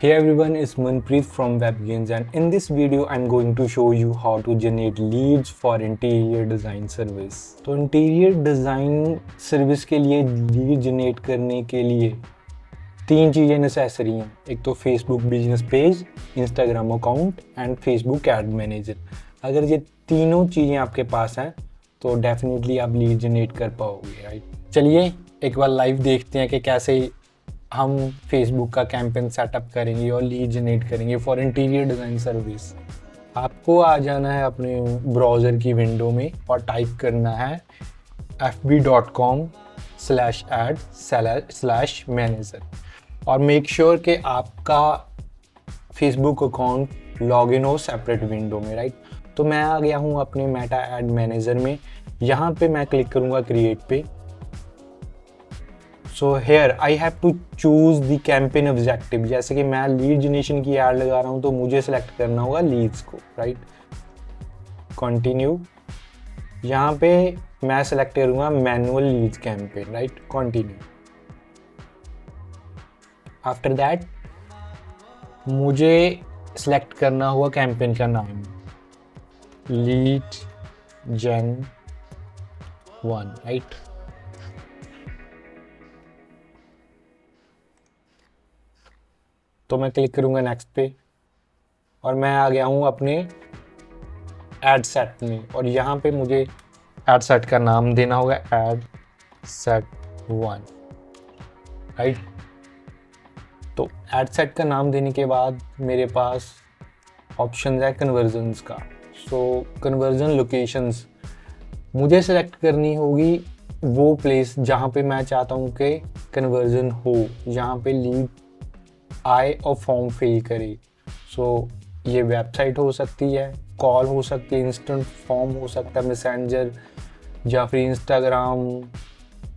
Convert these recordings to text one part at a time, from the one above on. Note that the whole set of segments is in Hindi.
Hey everyone, it's Manpreet from WebGains, and in this video I'm going to show you how to generate leads for interior design service. तो इंटीरियर डिज़ाइन सर्विस के लिए लीड जनरेट करने के लिए तीन चीज़ें नेसेसरी हैं। एक तो Facebook business page, Instagram account and Facebook ad manager. अगर ये तीनों चीज़ें आपके पास हैं तो डेफिनेटली आप लीड जनरेट कर पाओगे, राइट। चलिए एक बार लाइव देखते हैं कि कैसे हम फेसबुक का कैंपेन सेटअप करेंगे और लीड जनरेट करेंगे फॉर इंटीरियर डिज़ाइन सर्विस। आपको आ जाना है अपने ब्राउज़र की विंडो में और टाइप करना है fb.com/ad/manager और मेक श्योर कि आपका फेसबुक अकाउंट लॉगिन हो सेपरेट विंडो में, राइट। तो मैं आ गया हूँ अपने मेटा एड मैनेजर में। यहाँ पे मैं क्लिक करूँगा क्रिएट पे। So here I have to choose the campaign objective. जैसे कि मैं लीड जनरेशन की ऐड लगा रहा हूँ तो मुझे सेलेक्ट करना होगा लीड्स को, राइट। कंटिन्यू। यहाँ पे मैं सेलेक्ट करूँगा manual leads campaign, right. Continue. After that मुझे सेलेक्ट करना होगा कैंपेन का नाम, लीड जेन 1, राइट। तो मैं क्लिक करूँगा नेक्स्ट पे और मैं आ गया हूँ अपने एड सेट में और यहाँ पे मुझे एड सेट का नाम देना होगा एड सेट 1, राइट। तो एड सेट का नाम देने के बाद मेरे पास ऑप्शन है कन्वर्जन्स का। सो कन्वर्जन लोकेशंस मुझे सेलेक्ट करनी होगी वो प्लेस जहाँ पे मैं चाहता हूँ कि कन्वर्जन हो, जहाँ पे लीड आए और फॉर्म फिल करे। सो ये वेबसाइट हो सकती है, कॉल हो सकती है, इंस्टेंट फॉर्म हो सकता है, मैसेंजर या फिर इंस्टाग्राम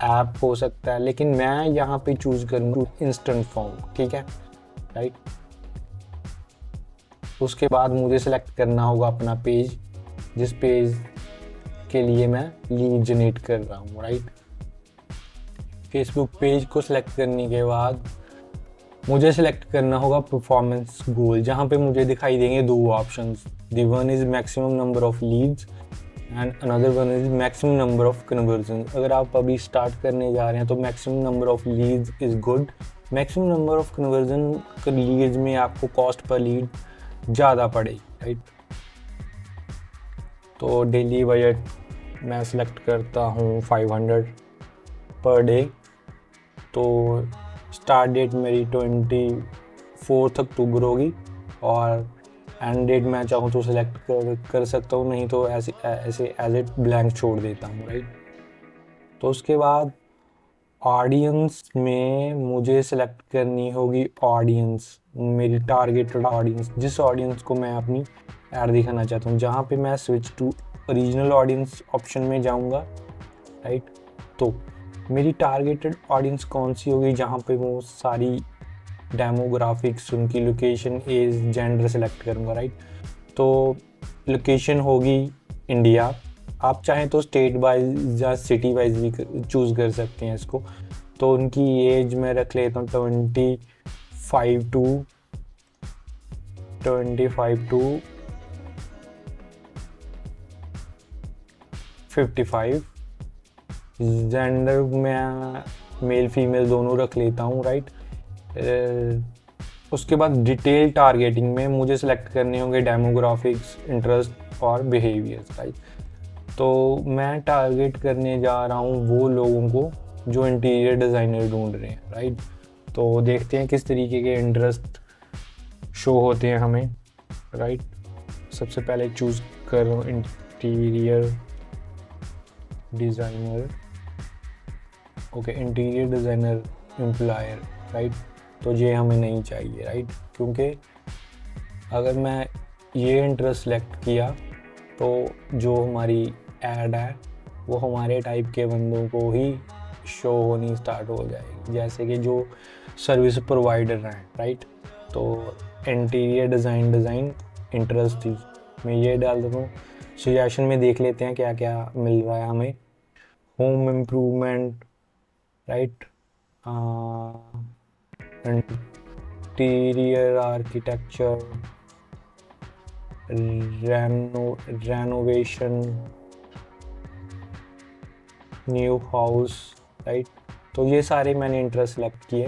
ऐप हो सकता है, लेकिन मैं यहाँ पे चूज़ करूँगा इंस्टेंट फॉर्म, ठीक है, राइट। उसके बाद मुझे सेलेक्ट करना होगा अपना पेज, जिस पेज के लिए मैं लीड जनरेट कर रहा हूँ, राइट। फेसबुक पेज को सिलेक्ट करने के बाद मुझे सेलेक्ट करना होगा परफॉर्मेंस गोल, जहाँ पे मुझे दिखाई देंगे दो options. The one is maximum number of leads and another one is maximum number of conversion. अगर आप अभी स्टार्ट करने जा रहे हैं तो maximum number of leads is good. Maximum number of conversion leads में आपको कॉस्ट पर लीड ज़्यादा पड़ेगी, राइट। तो डेली बजट मैं सेलेक्ट करता हूँ 500 पर डे। तो स्टार्ट डेट मेरी 24 अक्टूबर होगी और एंड डेट मैं चाहूँ तो सिलेक्ट कर सकता हूँ, नहीं तो ऐसे एज इट ब्लैंक छोड़ देता हूँ, राइट। तो उसके बाद ऑडियंस में मुझे सेलेक्ट करनी होगी ऑडियंस, मेरी टारगेटेड ऑडियंस, जिस ऑडियंस को मैं अपनी ऐड दिखाना चाहता हूँ। जहाँ पे मैं switch to original audience option में जाऊँगा, राइट। तो मेरी टारगेटेड ऑडियंस कौन सी होगी, जहाँ पे वो सारी डेमोग्राफिक्स, उनकी लोकेशन, एज, जेंडर सेलेक्ट करूँगा, राइट। तो लोकेशन होगी इंडिया। आप चाहें तो स्टेट वाइज या सिटी वाइज भी चूज़ कर सकते हैं इसको। तो उनकी एज मैं रख लेता हूँ 25 टू 55। जेंडर मैं मेल फीमेल दोनों रख लेता हूँ, राइट। उसके बाद डिटेल टारगेटिंग में मुझे सेलेक्ट करने होंगे डेमोग्राफिक्स, इंटरेस्ट और बिहेवियर्स, राइट। तो मैं टारगेट करने जा रहा हूँ वो लोगों को जो इंटीरियर डिज़ाइनर ढूंढ रहे हैं, राइट। तो देखते हैं किस तरीके के इंटरेस्ट शो होते हैं हमें, राइट। सबसे पहले चूज़ करो interior designer, okay, interior designer employer, right. तो ये हमें नहीं चाहिए, राइट, क्योंकि अगर मैं ये इंटरेस्ट सेलेक्ट किया तो जो हमारी ऐड है वो हमारे टाइप के बंदों को ही शो होनी स्टार्ट हो जाएगी, जैसे कि जो सर्विस प्रोवाइडर हैं, राइट। तो इंटीरियर डिज़ाइन इंटरेस्ट मैं ये डाल देता हूँ। सजेशन में देख लेते हैं क्या क्या मिल रहा है हमें। Home improvement, right, interior architecture, renovation, new house, right. तो ये सारे मैंने इंटरेस्ट सेलेक्ट किए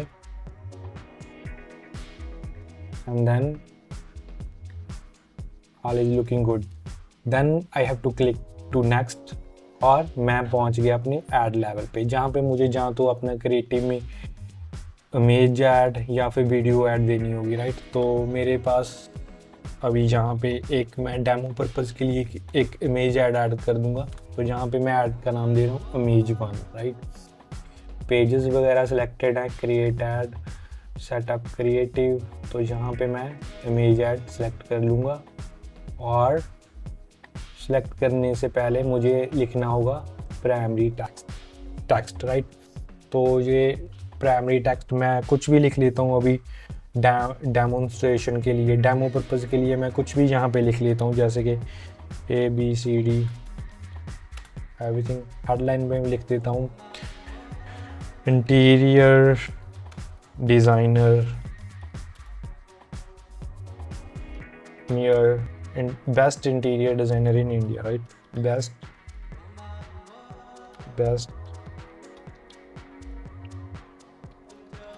and then all is looking good, then I have to click to next और मैं पहुंच गया अपने ऐड लेवल पे, जहाँ पे मुझे जहाँ तो अपना क्रिएटिव में इमेज ऐड या फिर वीडियो ऐड देनी होगी, राइट। तो मेरे पास अभी यहाँ पे एक मैं डेमो पर्पज़ के लिए एक इमेज ऐड कर दूंगा। तो जहाँ पे मैं ऐड का नाम दे रहा हूँ इमेज 1, राइट। पेजेस वगैरह सिलेक्टेड है, क्रिएट ऐड, सेटअप क्रिएटिव, तो यहाँ पे मैं इमेज ऐड सेलेक्ट कर लूँगा और सेलेक्ट करने से पहले मुझे लिखना होगा प्राइमरी टेक्स्ट, राइट। तो ये प्राइमरी टेक्स्ट मैं कुछ भी लिख लेता हूँ अभी डेमोन्स्ट्रेशन के लिए, डेमो पर्पज़ के लिए मैं कुछ भी यहाँ पे लिख लेता हूँ, जैसे कि ABCD एवरीथिंग। हेडलाइन में लिख देता हूँ interior designer near best interior designer in India, right. Best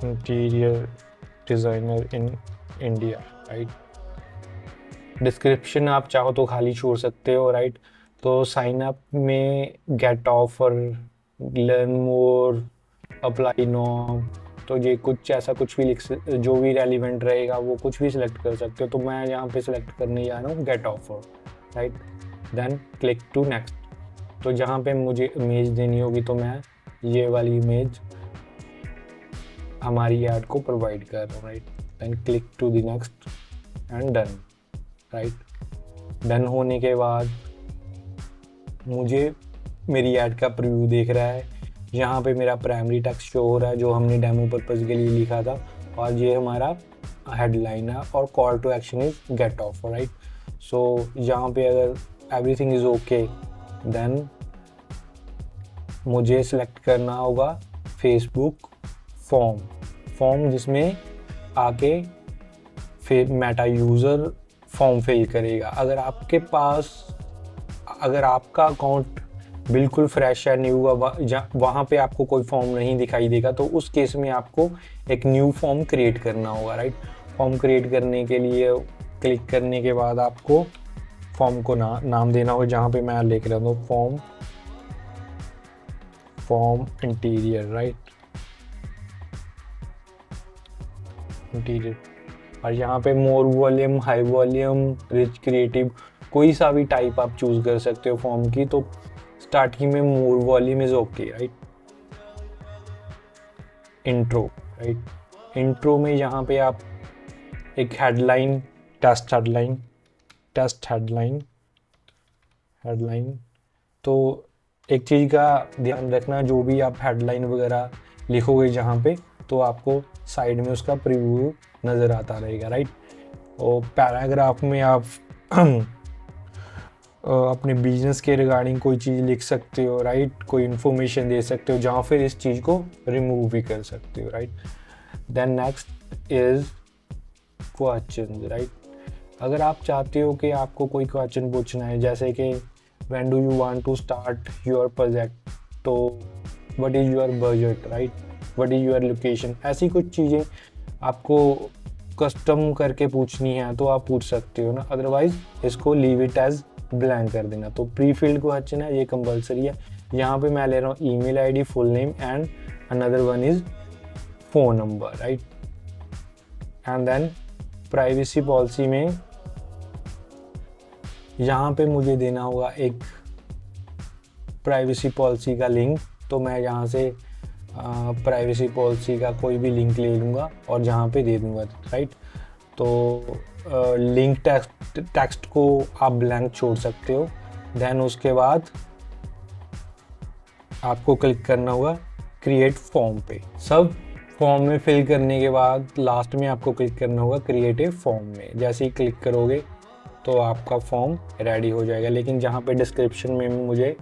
interior designer in India, right. Description आप चाहो तो खाली छोड़ सकते हो, राइट। तो साइन अप में get offer, learn more, apply now, तो ये कुछ ऐसा कुछ भी जो भी रेलिवेंट रहेगा वो कुछ भी सिलेक्ट कर सकते हो। तो मैं यहाँ पे सिलेक्ट करने जा रहा हूँ get offer, right. Then click to next. तो जहाँ पे मुझे इमेज देनी होगी तो मैं ये वाली इमेज हमारी ऐड को प्रोवाइड कर रहा हूँ, right. Then click to the next and done, right. Done होने के बाद मुझे मेरी ऐड का प्रीव्यू दिख रहा है, यहाँ पे मेरा प्राइमरी टेक्स्ट शो हो रहा है जो हमने डेमो पर्पज़ के लिए लिखा था, और ये हमारा हेडलाइन है और call to action is get off, right. So यहाँ पे अगर एवरीथिंग इज़ ओके देन मुझे सिलेक्ट करना होगा फेसबुक फॉर्म जिसमें आके फिर मेटा यूज़र फॉर्म फिल करेगा। अगर आपका अकाउंट बिल्कुल फ्रेश है, न्यू है, वहाँ पे आपको कोई फॉर्म नहीं दिखाई देगा, तो उस केस में आपको एक न्यू फॉर्म क्रिएट करना होगा, राइट। फॉर्म क्रिएट करने के लिए क्लिक करने के बाद आपको फॉर्म को नाम देना होगा, जहाँ पे मैं लिख रहा हूँ फॉर्म इंटीरियर, राइट, इंटीरियर। और यहाँ पे मोर volume, high volume, rich, creative, कोई सा भी टाइप आप चूज कर सकते हो फॉर्म की। तो स्टार्टिंग में मोर volume is okay, right. Intro, right. Intro में यहाँ पे आप एक हेडलाइन, टेस्ट हेडलाइन। तो एक चीज़ का ध्यान रखना, जो भी आप हेडलाइन वगैरह लिखोगे जहाँ पे, तो आपको साइड में उसका प्रीव्यू नज़र आता रहेगा, राइट। और पैराग्राफ में आप अपने बिजनेस के रिगार्डिंग कोई चीज़ लिख सकते हो, राइट, कोई इन्फॉर्मेशन दे सकते हो, जहाँ फिर इस चीज़ को रिमूव भी कर सकते हो, right. Then next is question, right. अगर आप चाहते हो कि आपको कोई क्वेश्चन पूछना है, जैसे कि when do you want to start your project, तो what is your budget, right, what is your location, ऐसी कुछ चीज़ें आपको कस्टम करके पूछनी है तो आप पूछ सकते हो ना, अदरवाइज इसको लीव इट एज ब्लैंक कर देना। तो प्री फिल्ड क्वेश्चन है, ये कंपलसरी है। यहाँ पे मैं ले रहा हूँ email ID, full name and another one is phone number, right. And then privacy policy में यहाँ पे मुझे देना होगा एक प्राइवेसी पॉलिसी का लिंक। तो मैं यहाँ से प्राइवेसी पॉलिसी का कोई भी लिंक ले लूँगा और जहाँ पे दे दूँगा, राइट। तो लिंक टेक्स्ट को आप ब्लैंक छोड़ सकते हो। देन उसके बाद आपको क्लिक करना होगा क्रिएट फॉर्म पे। सब फॉर्म में फिल करने के बाद लास्ट में आपको क्लिक करना होगा क्रिएट ए फॉर्म में। जैसे ही क्लिक करोगे तो आपका फॉर्म रेडी हो जाएगा। लेकिन जहाँ पे डिस्क्रिप्शन में मुझे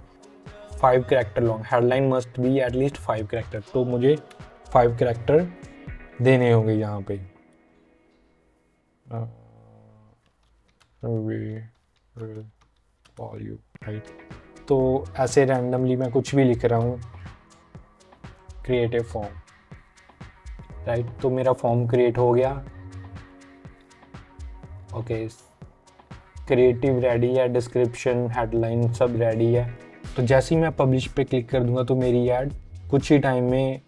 5 character long, headline must be at least 5 character, तो मुझे 5 कैरेक्टर देने होंगे यहाँ पे। We will call you, right. तो ऐसे रैंडमली मैं कुछ भी लिख रहा हूँ, क्रिएट ए फॉर्म, राइट। तो मेरा फॉर्म क्रिएट हो गया। ओके, क्रिएटिव रेडी है, डिस्क्रिप्शन, हेडलाइन सब रेडी है। तो जैसे ही मैं पब्लिश पे क्लिक कर दूंगा तो मेरी ऐड कुछ ही टाइम में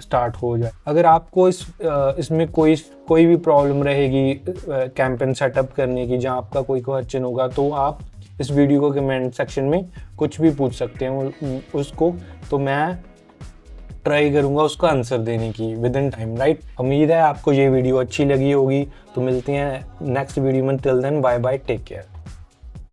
स्टार्ट हो जाए। अगर आपको इसमें कोई भी प्रॉब्लम रहेगी कैंपेन सेटअप करने की, जहाँ आपका कोई क्वेश्चन होगा, तो आप इस वीडियो को कमेंट सेक्शन में कुछ भी पूछ सकते हैं उसको, तो मैं ट्राई करूँगा उसको आंसर देने की विद इन टाइम, राइट। उम्मीद है आपको ये वीडियो अच्छी लगी होगी। तो मिलते हैं नेक्स्ट वीडियो में। Till then bye bye, take care.